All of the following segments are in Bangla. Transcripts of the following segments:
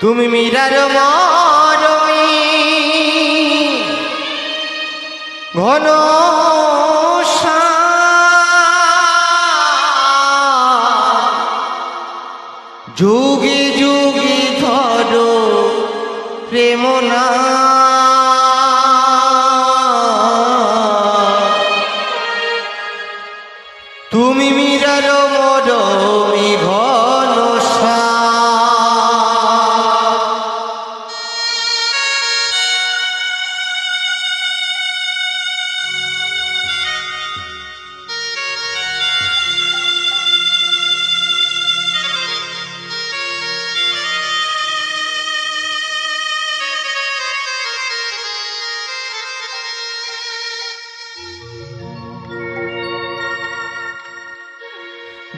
তুমি মীরার মরমী ঘন যুগে যুগে ধরো প্রেম না তুমি মীরার মরমী ঘন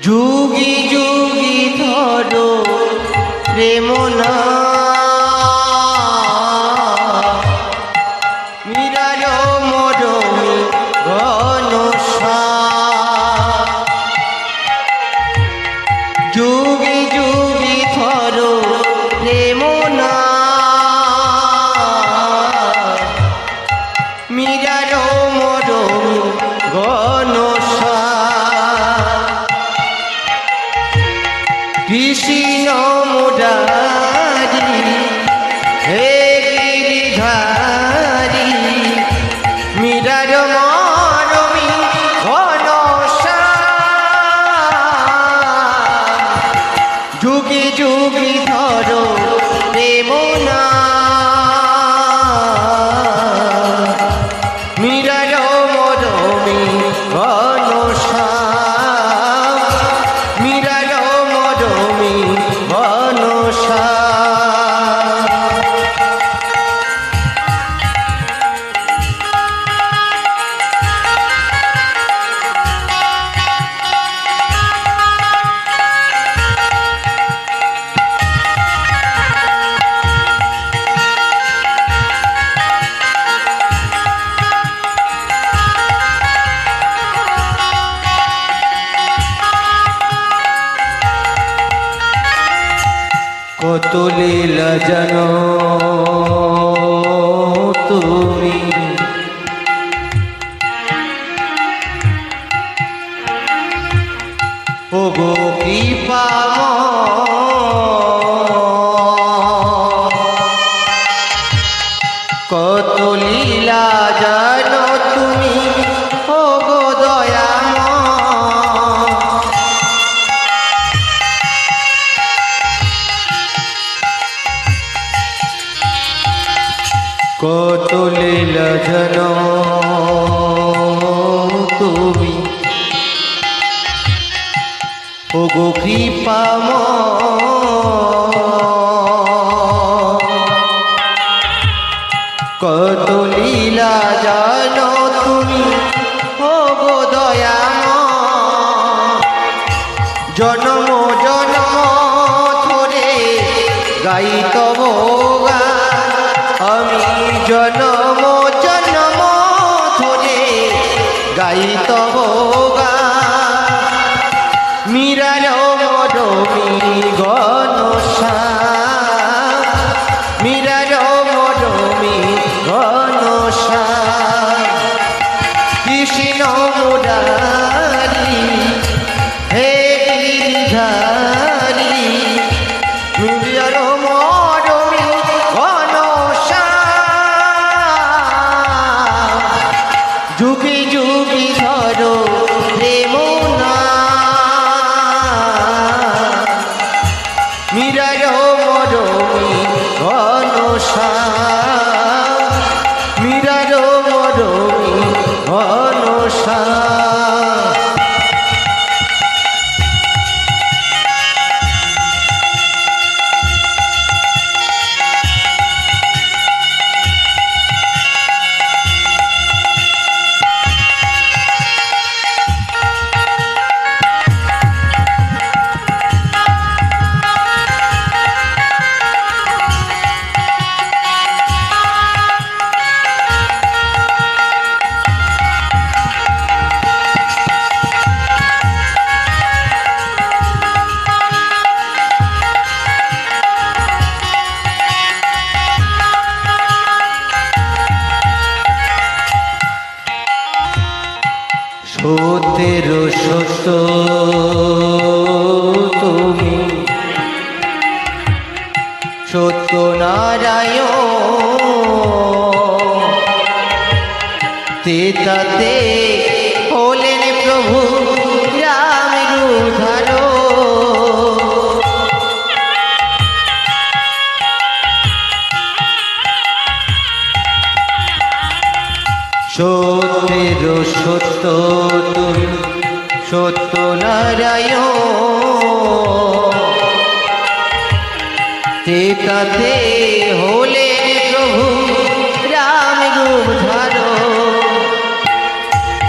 যুগি যুগি ধরো প্রেম না মীরার মরমী ঘন যুগি যুগি ধরো প্রেম না মীরার মরমী ঘন কৃষ্ণ মুরারি হে গিরিধারি মীরার মরমী ঘন যুগে যুগে ধরো প্রেম না মীরার মরমী ঘন মীরার মরমী ঘন কত লীলা জানো তুমি ওগো কি পাবো কত লীলা জানো তুমি ওগো কত লীলা জানো তুমি ওগো কৃপাময় কত লীলা জানো তুমি ওগো দয়াময় জন্ম জন্ম ধরে গাই তব গান আমি জন্ম জন্ম ধরে গাই তব গান মীরার মরমী ঘন মীরার মরমী ঘন কৃষ্ণ মুরারি হে গিরিধারি মীরার মরমী ঘন যুগে যুগে ধরো প্রেম না মীরার মরমী ঘন মীরার মরমী ঘন সত্যের সত্য তুমি সত্য নারায়ণ তেতাতে হলেন প্রভু রামের উদ্ধারণ। সত্যের সত্য তুমি সত্য নারায়ণ তেতাতে হলেন প্রভু রামের উদ্ধারণ।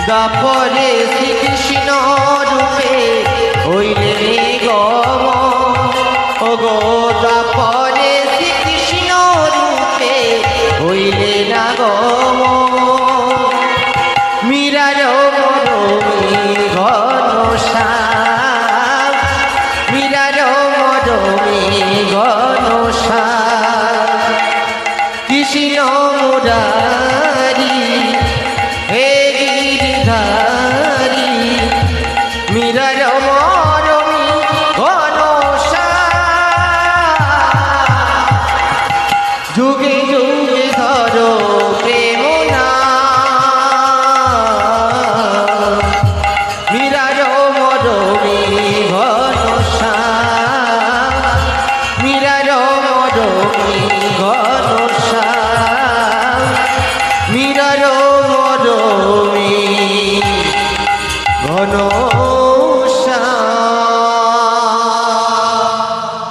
দাপরে শ্রীকৃষ্ণ রূপে হইলেন নিগম, ওগো দাপরে শ্রীকৃষ্ণ রূপে হইলেন আগম। মীরার মরমী ঘনশ্যাম, মীরার মরমী ঘনশ্যাম, কৃষ্ণ মুরারি হে গিরিধারী। মীরার মরমী ঘনশ্যাম, যুগে যুগে ধরো প্রেম নাম। মীরার মরমী ঘনশ্যাম, মীরার মরমী ঘনশ্যাম, মীরার মরমী ঘন